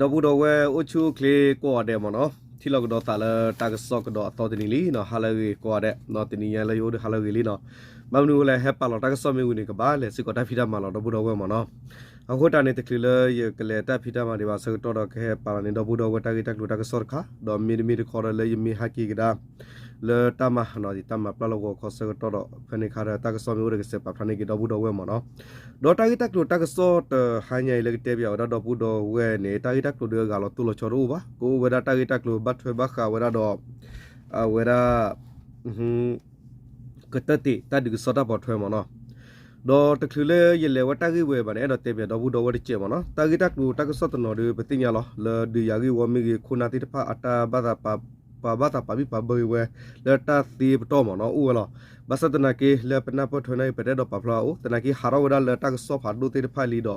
ดอบูดอเวอุชูเคลกัวเดมเนาะที่เราก็ดอตาละตากสอกดอตอตินิลีเนาะฮาลาวีกัวเดเนาะตินิยาละยูดฮาลาวีลีเนาะมานูเลยเฮปปาลอตากสอมีอุนิกบ้าเลยสิกอตาฟิดามาลอดอบูดอเวมเนาะအခုတန်နေတဲ့ကလေးရကလေးတာဖိတာမှာဒီပါစကတော့ခဲပါနေတော့ဘူးတော့ဝတာကီတက်လူတကစောခါတော့မီမီခေါ်ရလေမီဟာကီကဒါလေတမနော်ဒီတမပလလောကိုခေါ်စကတော့ဖနေခါရတကစောမျိုးရကစပဖနေကတော့ဘူးတော့ဝဲမနော်ဒေါ်တာကီတက်လူတကစောတဟိုင်းရလေတဲ့ပြောတော့ဘူးတော့ဝဲနေတာကီတက်လူတွေကလောတူလို့ချောရူပါကိုဝဲတာကီတက်လူဘတ်ထွေဘခါဝဲတော့ဝဲတာကတတိတဒီကစောတာပေါ်ထွေမနော်ดอตะคือเลยยเลว่าตากีเวบาเนี่ยดอเตเปียดอบูดอวดิเจมเนาะตากีตักดูตักสอตนอดูปติญญาลอเลดิยากีวอมิกีคุณาติตพะอัตตาบาตาปาบาตาปาบิปาเบยเวเลตาตีปตอมเนาะอูลอบาสตนากีเลปนาปทนายเปเดดอปาพลาอูตนากีหาราวดาเลตักสอผาดูติตพะลีดอ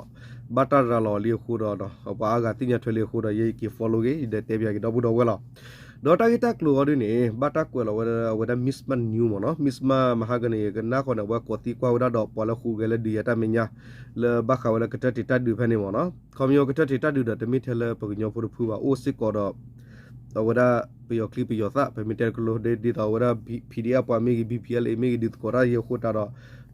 บาตาราลอลีคูดอเนาะปาากาติญญาทเลคูดอเยกีฟอลโลเกเดเตเปียกีดอบูดอเวลอดอตากิตากลัวด้วยนี่บาตากลัวเราว่ามิสมันนิวมั้งเนาะมิสมามหากันเนี่ยกันน่าคนว่ากอติกว่าดอกปอละคูกันเลยดีแต่ไม่เนี่ยเลยบ้าเขาเลยก็จะติดตัดดูแค่นี้มั้งเนาะคอมโยก็จะติดตัดดูแต่ไม่เท่าเลยปกติโยพูดว่าโอ้สิกอดแต่ว่าไปยกคลิปไปยกซะไปมีแต่ก็รู้ดีแต่ว่าพีดีอาร์ปามีกี่บีพีเอลมีกี่ดิสก็ได้เยอะโคตร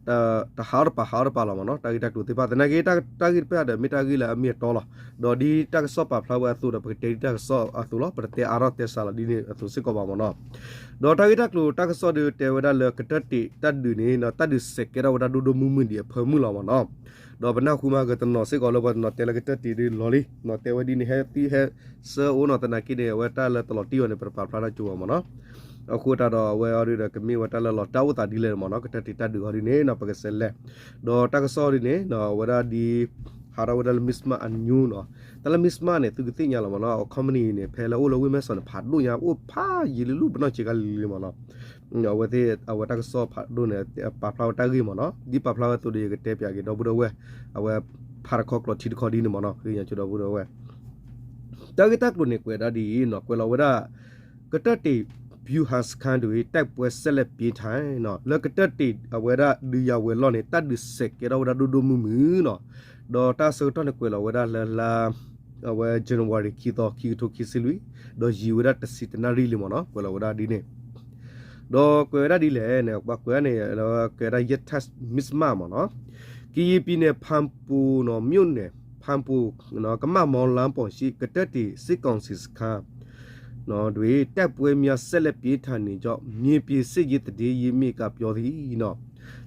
แต่หาร์ปาละมั้งเนาะตากิตากดูที่ป้าแต่นักกีตากิไปแต่ไม่ตากิละมีตัวละดอดีตากสอบปาพลาวตัวแต่ปกติตากสอบตัวละประเทศอาร์เตสาลดีนี่ตัวสิกอบมั้งเนาะดอตากิตากดูตากสอบดูเทวดาเลือกตัดติตัดดูนี่เนาะตัดดูเสกเราวดาดูมือเดียเพิ่มมือเรามั้งเนาะดอกเป็นหน้าคู่มาก็ตนอสิกอลวันนอเตลก็ตัดติดีลอลี่นอเทวดีนี่เฮตีเฮเสือโอนอตนักกีเนี่ยว่าตาละตลอดที่วันนี้ประพลาจูมั้งเนาะအခုတော့ဝဲအော်ရီကမီဝတလလောတောက်တာဒီလေမနော်ကတတိတဒူဟရီနေနော်ပကဆဲလဲဒေါ်တကဆော်ရီနေနော်ဝရဒီဟာရဝဒလမစ်မာအန်ညူနော်တလမစ်မာနေသူကတိညာလမနော်ကွန်မနီနေဖဲလောလဝိမဲဆွန်ဖတ်လို့ညာအိုဖာရီလူဘနော်ချေကလီမနော်နော်ဝတဲ့အဝတကဆော်ဖတ်လို့နေပပလောက်တဂီမနော်ဒီပပလောက်တူဒီကတဲပြကေတော့ဘူးတော့ဝဲအဝဖာရခော့ကလတီတခေါ်ဒီနေမနော်ခင်းညာချတော့ဘူးတော့ဝဲတကတက်လို့နေကွယ်ဒါဒီနော်ကွယ်လောဝဒကတတိบิวฮัสคันดูแต่ปวยเซเลปีไทยเนาะแล้วก็ตัดติดเอาไว้ได้ดูยาวเวลาเนี่ยตัดดูเสกเราได้ดูมือเนาะดอตาเซอร์ตอนนี้กูเราไว้ได้ละเอาไว้จันวารีคิดต่อคิดทุกคิดสิลุยดอจีไว้ได้ตัดสิทธิ์นารีลิมเนาะกูเราไว้ได้ดีเนี่ยดอกูได้ดีเลยเนี่ยว่ากูเนี่ยเรากูได้ยัดทัสมิสมาเนาะกี่ปีเนี่ยพัมปูเนาะมิวเนี่ยพัมปูเนาะก็มามองล้ำปองชีก็ตัดติสิกองสิสคาနော်တွေတက်ပွဲများဆက်လက်ပြေးထန်နေကြောမြင်ပြေစစ်ရည်တည်းရည်မိကပြောသည်နော်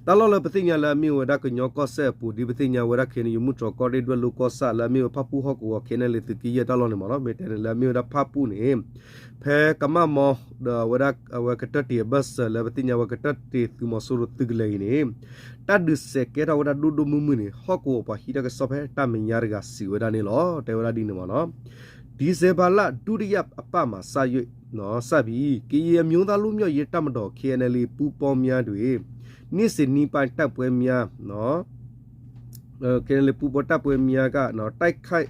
တလောလပသိညာလာမြေဝဒကညောကောဆက်ပူဒီပသိညာဝရခေနယမှုချောကောဒေဒဝလူကောဆာလာမြေဖပူဟကောခေနလေတကီရတလောနေမနော်မေတဲလာမြေဒဖပူနေဖဲကမမောဒဝရဝကတတီဘတ်လပသိညာဝကတတီသူမဆူရတကလေနေတဒစကေရဝဒဒူမမှုနေဟကောပဟိတကစဖဲတမညာရကစီဝဒနေလောတေဝရဒီနေမနော်ဒီဇေဘာလဒုတိယအပမှာစာရွက်နော်စပြီးကီရမျိုးသားလူမျိုးရတမတော် KNL ပူပေါင်းများတွေနေ့စဉ်နီးပိုင်းတပ်ပွဲများနော် KNL ပူပေါ်တပ်ပွဲများကနော်တိုက်ခိုက်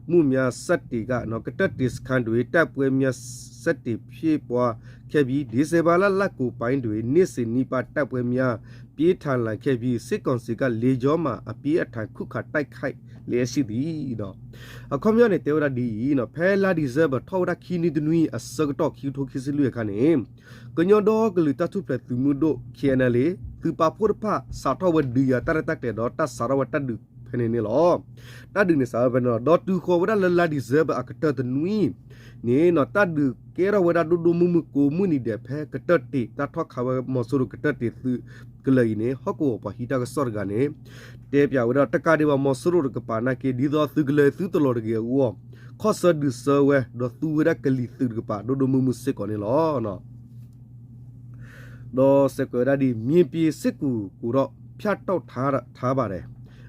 မှုများစက်တီကနော်ကတက်ဒီစခန်တွေတပ်ပွဲများစက်တီဖြည့်ပွားခဲ့ပြီးဒီဇေဘာလလက်ကိုပိုင်းတွေနေ့စဉ်နီးပိုင်းတပ်ပွဲများပြေးထန်လာခဲ့ပြီးစစ်ကောင်စီကလေကြောမှာအပြေးအထန်ခုခတိုက်ခိုက်လေရှိသည်နော်အခုမျိုးနဲ့တေဝရဒီနော်ဖဲလာဒီဇဘထောက်ရခီနီဒနွီအစကတော့ခီထိုခီစလူရခနဲ့ကညောတော့ကလူတထုပလက်သူမှုတို့ KNL သူပါဖို့ဖစာထောဝဒီရတရတက်တဲ့တော့တဆရဝတဒုဖနေနေလောတဒုနေစာဘနော်တော့သူခေါ်ဝဒလာဒီဇဘအကတတနွီနေနော်တဒုကေရဝဒဒုမှုမှုကိုမှုနီတဲ့ဖဲကတတိတထောက်ခဝမဆူရကတတိသူကလေးနေဟကောပဟိတကစောကနေတဲပြဝဒတကဒီဝမဆူရကပါနာကေဒီသောသူကလေးသူတလောတကေဝခောဆဒုဆဝဲတော့သူရကလီသူကပါဒုမှုမှုစစ်ကောနေလောနော်တော့စကွရဒီမြင်ပြေစစ်ကူတော့ဖြတ်တောက်ထားပါတယ်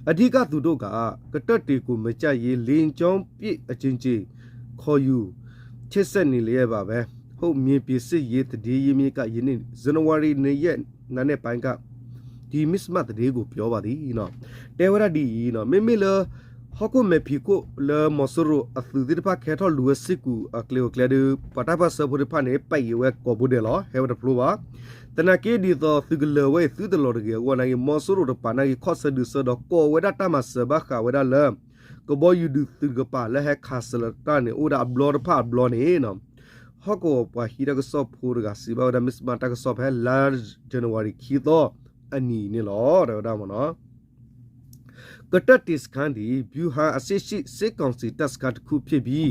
အဓိကသူတို့ကကတတ်တီကိုမကြရေးလင်းချောင်းပြည့်အချင်းချင်းခေါ်ယူချစ်ဆက်နေလေပါပဲဟုတ်မြင်ပြေစစ်ရေးတည်ရင်းမြကယနေ့ဇန်နဝါရီနေ့ရက်နာနဲ့ပိုင်းကဒီမစ်မတ်တည်းကိုပြောပါသည်နော်တဲဝရဒီနော်မေမေလဟကုမေဖီကိုလေမဆရအသဒီပါခဲထောလူစစ်ကူအကလေကလေဒပတာပါဆဖို့ဖာနေပိုင်ဝဲကောဘူးတယ်လောဟဲဝဒဖလိုပါတနကေဒီသောသူကလေဝဲသူတလောတကေဝနိုင်မဆရတပနိုင်ခော့ဆဒုဆဒကောဝဒတမဆဘခဝဒလ ก็บ่อยู่ดึกตึกกะป่าและแฮคาสลตาเนี่ยโอดาบลอร์พาบลอเนี่ยเนาะฮอกก็ปะฮีดากสอบพูดกะสิบาวดามิสมาตากสอบแฮลาร์จนวารีคีโตอันนี้เนี่ยหรอเดี๋ยวดามเนาะกระตัดติสคันดีบิวหาอาศัยสิกองสิตัสคัดคูเพียบี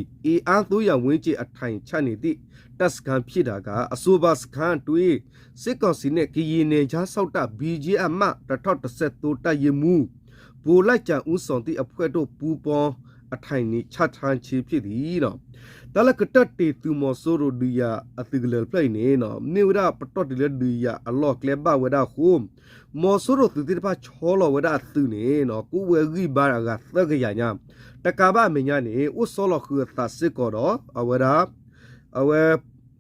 อันตัวอย่างวิจิอัฐัยชานิติตัสคันพิดากาอสุบาสคันตุยสิกองสิเนี่ยกีเนจาสาวตาบีจีอามาตะทอดตะเซตูตายมูปูไลจาอุสอนติอภัยโตปูปองอัฐัยนี้ชัดทันชีพิดีเนาะแต่ละกระตัดติตุมอโซโรดียาอติกเลเพลย์เนี่ยเนาะนิวดาปตอดิเลดียาอัลลอฮ์เคลบ้าเวดาคุมมอสุรตุติปาชอลเวดาตุเนี่ยเนาะกูเวกีบารากาตะกยาญาตะกาบะเมญาเนี่ยอุสโลคือตัสสิกอดอเวดาอเว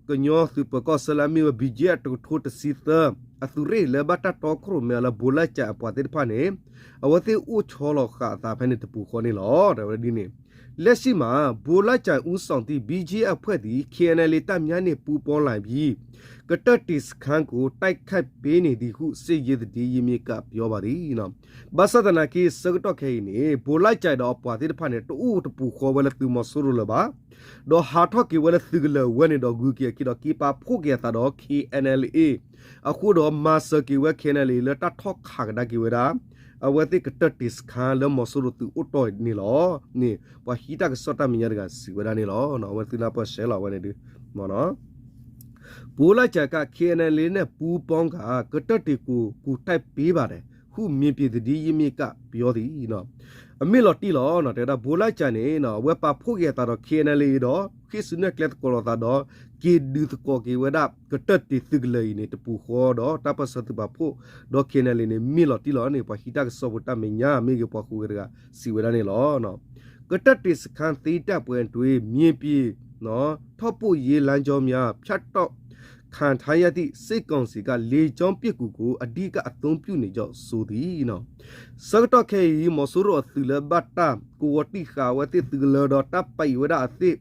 กญอสุปกอสลามีวบิเจตทุตสิตอตุเรเลบาตาตอครุเมลาบุลาจาปวาติปาเนี่ยอเวติอุชอลคาตาเพนิตปูคอนี่หรอเดี๋ยวดีเนี่ยလက်ရှိမှာဘိုလာချန်ဦးဆောင်သည့် BG အဖွဲ့သည် KNL တပ်များနှင့်ပူးပေါင်းလာပြီးကတတ်တီစခန်းကိုတိုက်ခတ်ပေးနေသည်ဟုစစ်ရေးတည်ရမြစ်ကပြောပါသည်နော်ဘာသာတနာကီစကတော့ခဲနေဘိုလာချန်တော့ပွားတဲ့ဖာနဲ့တူတပူခေါ်ဝဲတူမဆူရလပါတော့ဟာထော့ကီဝဲသီကလဝဲနေတော့ဂူကီကီတော့ကီပါဖို့ကရတာတော့ KNLA အခုတော့မာဆကီဝဲ KNLA လက်တထော့ခါကဒါကီဝဲတာအဝတိကတတိစခါလမဆူရတူအတော်နီလောနီပဟီတာကစတာမီယာကစီဝဒနီလောနော်ဝတိနာပရှဲလာဝနေဒီမနော်ဘူလာချက KNL နဲ့ပူပေါင်းကတတိကူတိုက်ပေးပါတယ်ခုမြင်ပြဒီယမီကပြောသည်နော်အမေလော်တီလောနော်တဲ့ဘူလာချနေနော်ဝက်ပါဖို့ရတာတော့ KNL တော့ခိစနက်ကလက်ကောလာတော့ကေဒူတကောကေဝဒကတတိသကလေးနေတပူခေါ်တော့တပစတဘဖို့တော့ KNL နေမီလော်တီလောနေပဟီတာကစောဘတမညာမေကပခုရကစီဝဒနေလောနော်ကတတိစခန်သီတပ်ပွဲတွေမြင်ပြေနော်ထော့ဖို့ရေလမ်းကြောများဖြတ်တော့ခံထားရသည့်စိတ်ကောင်စီကလေကြောင်းပြစ်ကူကိုအဓိကအသုံးပြုနေကြဆိုသည်နော်စကတော့ခေမဆူရသီလဘတ်တာကိုဝတိခါဝတိသီလတော့တပ်ပိုင်ဝဒအသိ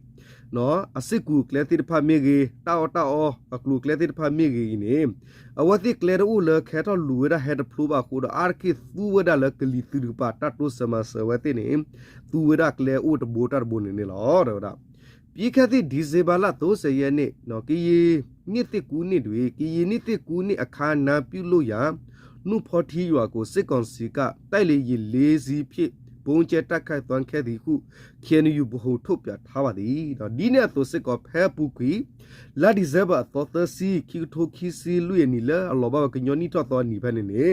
နော်အစစ်ကူကလက်တိဖာမေကြီးတောအကလူကလက်တိဖာမေကြီးနေအဝတိကလက်ဦးလခဲတော့လူရဟက်ဖလူပါကိုတော့အာခိသူဝဒလကလီသူပါတတ်တုစမဆဝတိနေသူဝဒကလက်ဦးတဘူတာဘုန်နေလောတော့ပြီးခတိဒီဇေဘာလ30ရက်နေ့နော်ကီနှစ်တိကူနှစ်တွေကီနှစ်တိကူနှစ်အခါနာပြုလို့ရနုဖော်ထီရွာကိုစစ်ကောင်စီကတိုက်လေကြီး၄စီးဖြစ်ဘုံကျက်တက်ခိုက်သွမ်းခဲ့သည်ဟု KNU ဘဟုထုတ်ပြထားပါသည်နော်ဒီနေ့သူစစ်ကောဖဲပူကွီလာဒီဇဘတော်သစီခီထိုခီစီလူရနီလာအလောဘကညောနီတော်တော်နီဖဲနေနေ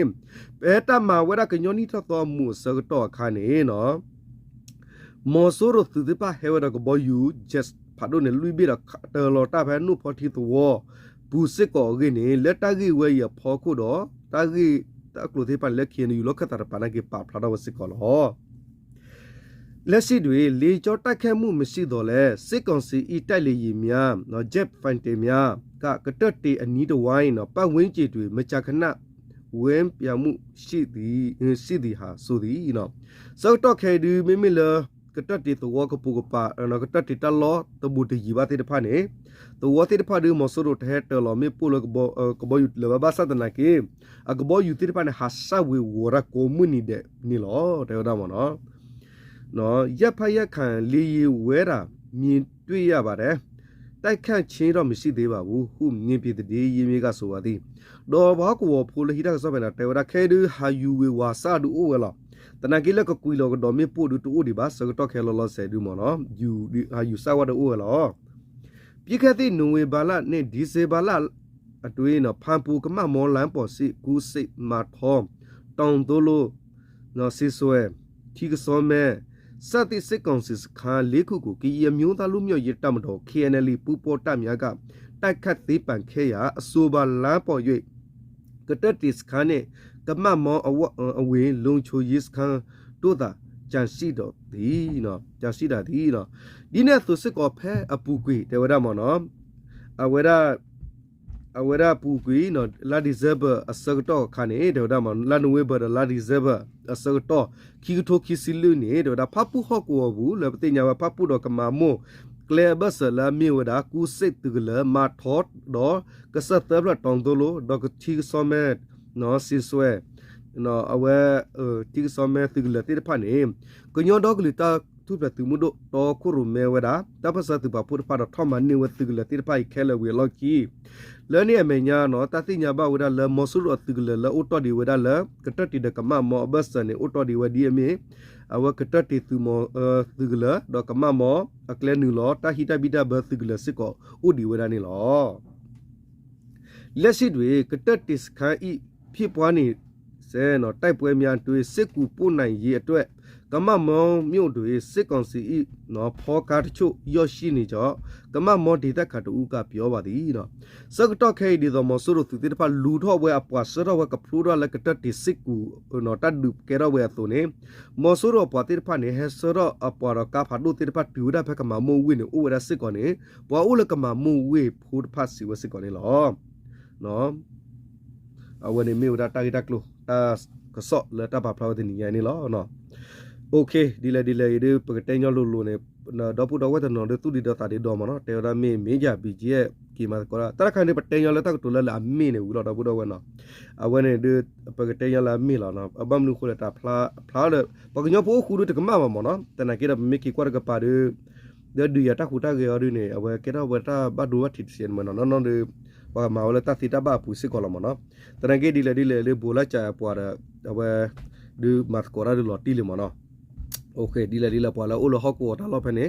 ပဲတမဝရကညောနီတော်တော်မှုစကတော့ခါနေနော်မောဆိုရသူဒီပါဟဲဝရကဘောယူဂျက်ဖာဒိုနေလူဘီရတော်လောတာဖဲနုဖော်ထီတော်ဘူးစစ်ကောကင်းနေလက်တကြီးဝဲရဖော်ခုတော့တာကြီးတကလို့သေးပါလက် KNU လောက်ခတာပနာကေပါဖလာတော့စစ်ကောလောလက်ရှိတွေလေကြောတိုက်ခတ်မှုမရှိတော့လဲစစ်ကောင်စီဤတိုက်လေရင်များနော်ဂျက်ဖိုင်တေများကတတ်တေအနီးတဝိုင်းနော်ပတ်ဝန်းကျင်တွေမကြခဏဝင်းပြမှုရှိသည်ဟာဆိုသည်နော်စောက်တော့ခဲဒီမိမိလကတတ်တေတော့ကပူကပါနော်ကတတ်တေတလောတဘူတီဘာတေတဖာနေတော့တေတဖာဒီမဆူရတဲ့တလောမေပူလကဘောယူလဘဆတ်နာကေအကဘောယူတေတဖာနေဟာဆဝေဝရကိုမူနီတဲ့နီလောတဲ့တော့မနော်နော်ရပ်ဖက်ရက်ခံလီဝဲတာမြင်တွေ့ရပါတယ်တိုက်ခတ်ချင်းတော့မရှိသေးပါဘူးဟုမြင်ပြတဲ့ရေးမြေကဆိုပါသည်တော့ဘာကိုဖိုလဟီတာဆော့ပဲနာတေဝရခဲဒူဟာယူဝေဝါစာဒူအိုဝဲလာတနကိလကကွီလောကတော်မေပို့ဒူတူဒီပါစကတော့ခဲလောလောဆဲဒူမနော်ယူဟာယူစာဝဒအိုဝဲလောပြခတဲ့နွေဘာလနဲ့ဒီဇေဘာလအတွင်းနော်ဖန်ပူကမမောလန်ပေါ်စီကူစိတ်မာထောတောင်တိုးလို့နော်စီဆွဲခီကစောမဲစတိစစ်ကောင်စစ်ခါလေးခုကိုကီယမျိုးသားလူမျိုးရတမတော် KNL ပူပေါ်တများကတိုက်ခတ်သေးပန်ခဲရအဆိုပါလမ်းပေါ်၍ကတတိစခါနဲ့ကမမောအဝေးလုံချိုရေးစခန်းတို့သာကြန့်ရှိတော်သည်နော်ကြန့်ရှိတာသည်နော်ဒီနေ့သူစစ်ကောဖဲအပူကွေတေဝရမောနော်အဝရပူကွေနော်လာဒီဇဘအစကတော့ခါနေတေဝရမောလာနဝေဘလာဒီဇဘအစကတော့ခီထိုခီစီလူနေတေဝရဖပူဟော့ကိုဘူးလေပတိညာဖပူတော့ကမာမိုကလေဘဆလာမီဝဒါကူစစ်တကလမာထော့တော့ကစတဘလတောင်တိုလိုတော့ကချီဆောမဲနော်စီဆွဲနော်အဝဲတီဆောမဲတကလတိဖာနေကညောတော့ကလီတာ ทุบตุมุดโตคุรุเมวดาตาภาษาตุปาพุทธพาดทอมันนิวตึกละติดไปแค่ละเวลกีแล้วเนี่ยเมียเนาะตาติญาบ่าวดาละมอสุรตึกละอุตตอดีวดาละกตติดกะมามอบัสเนี่ยอุตตอดีวดีเมอาวกตติตุมตึกละดอกะมามออักเลนึลอตาฮิตาบิดาบตึกละสิกออุดีวดานี่ลอเลสิดเวกตติสคาอีพี่ปวานี่เซเนาะไต้ป่วยมีอันตุสิกูปูไหนเยအတွက်ကမမောမြို့တွေစစ်ကောင်စီဤနော်ဖောကာတချို့ရော့ရှိနေကြကမမောဒေသခတ်တူကပြောပါသည်နော်စကတော့ခဲဒီတော့မဆိုလို့သူတိတဖာလူထော့ဘွဲအပွားစတော့ဝကဖလူတော့လကတတိစစ်ကူနော်တတ်ဒုကဲတော့ဝဲသူနေမဆိုတော့ပွားတိတဖာနေဟဲစတော့အပွားတော့ကဖတ်လို့တိတဖာပြူတာဖက်ကမမုံဝင်းနေဥဝရစစ်ကောနေပွားဥလကမမုံဝေဖူတဖတ်စီဝစစ်ကောနေလောနော်အဝနေမြို့တာတာကလို့တာကစော့လက်တာပါဖလာတဲ့နေရနေလောနော်โอเคဒီလေဒီပကတဲ့ညလို့လို့နေတော့ပူတော့ဝတ်နော်တူဒီတော့တာဒီတော့မနော်တေရမေကြဘီဂျီရဲ့ကီမကောတရခိုင်နေပတဲ့ညလက်တကတူလက်လာမင်းနေဘူးတော့ပူတော့ဝဲနော်အဝဲနေဒီပကတဲ့ညလာမင်းလာနော်အဘမ်လူခိုလက်တာဖလားလေပကညပိုးခူတကမမနော်တနကေရမီကီကွာကပါဒီဒီရတာခူတာကေရဒီနေအဝဲကေတော့ဝတာဘဒူဝတ်တီစင်မနော်နော်ဒီဘာမဝလတာစီတာဘာပူစစ်ကောလမနော်တနကေဒီလေဘူလာချာပွားအဝဲဒီမတ်ကောရာဒီလော်တီလမနော်โอเคดีละพอแล้วโอ้ละฮอกวตาลอเพเน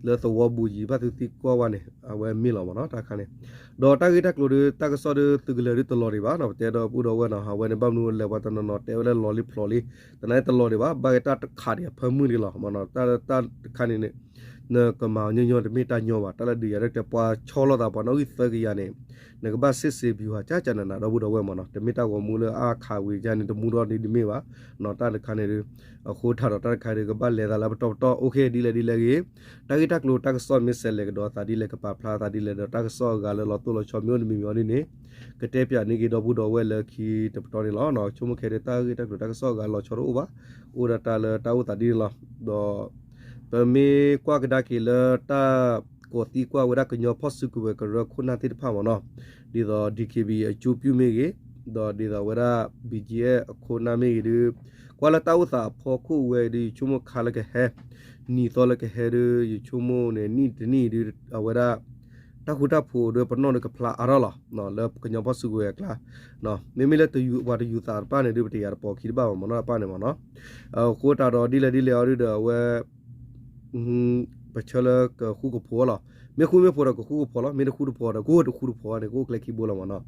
เลตวบูจีบะติกววาเนอเวมิลอมเนาะตาคันเนดอตากิตะกโลดตากซอดตึกเลริตลอดิบาเนาะเตดอปูดอเวเนาะฮาเวเนบัมนูเลวะตนเนาะเตเวเลลอลิฟลอลิตะไนตลอดิบาบาเกตาคาเดียพมือนี่ลอมเนาะตาคันเนเนกะมาญญๆตะมิตาญอวาตะละดิยะเตปาชอลอตาปะเนาะอิเฟกยาเนนกบะซิซิบิวาจาจานะนะดอบูดอเวมเนาะตะมิตากอมูเลอาคาเวจานี่ตะมูดอนี่ดิเมวาเนาะตาคันเนအခုထားတော့တခါတွေကပါလေတာလာတော့โอเคဒီလေကြီးတာဂီတက်လို့တက်ဆော့မစ်ဆယ်လေကတော့တာဒီလေကပါဖလာတာဒီလေတော့တက်ဆော့ကလည်းလောတူလို့ချောမျိုးနေမျိုးနေကတဲ့ပြနေကတော့ဘူးတော့ဝဲလခီတပတော်နေလောနော်ချုံမခဲတဲ့တာဂီတက်လို့တက်ဆော့ကလောချောရူပါဦးရတာလေတာဦးတာဒီလောတော့ပမေကွာကဒါကီလတာကိုတီကွာဝရကညောဖော့စုကဝဲကရခုနာတိဖာမနော်ဒီတော့ DKB အကျူပြူမေကြီးတော့ဒီတော့ဝရ BGA ခုနာမေကြီးကွာလတာဥသာဖောခုဝဲဒီချုံမခါလကဟဲနီတော်လကဟဲရချုံမနေနီတနီဒီဝရတာခုတာဖိုဒပနောကဖလာအရလာနော်လကညောပစုကိုရကလာနော်မေမေလက်တယူဝါတယူတာပါနေဒီပတီရပေါ်ခီဘာမနော်ပါနေမနော်ခိုးတာတော့ဒီလေအော်ဒီတော့ဝဲပချလကခုကဖောလာမေခုမေဖောရကခုကဖောလာမေခုဖောရကိုတခုဖောရကိုကလကီဘောလာမနော်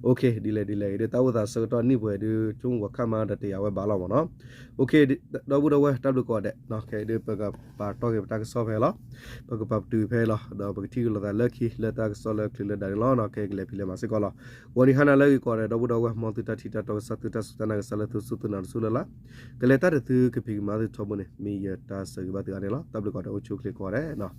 โอเคဒီလေဒီတာဝတာစတော့နိပွဲဒီကျုံဝခမတတရားဝဲဘာလာမနော်โอเคတော့ဘူးတော့ဝဲတပ်လို့ကောတဲ့နော်ခဲဒီပကပါတော့ကပတာကဆောဖဲလားပကပတူဖဲလားတော့ပကတိကလာလက်ခီလက်တာကဆောလက်ခီလက်ဒါလောနော်ခဲကလေဖီလေမစကောလားဝနီဟနာလေကောတဲ့တော့ဘူးတော့ဝဲမော်တီတာတီတာတော့စတူတာစတနာကဆလတ်စုတနာဆူလာကလေတာတူကပီမာဒီချောမနေမီယတာစကဘာတီအနေလားတပ်လို့ကောတဲ့အိုချိုကလေကောတဲ့နော်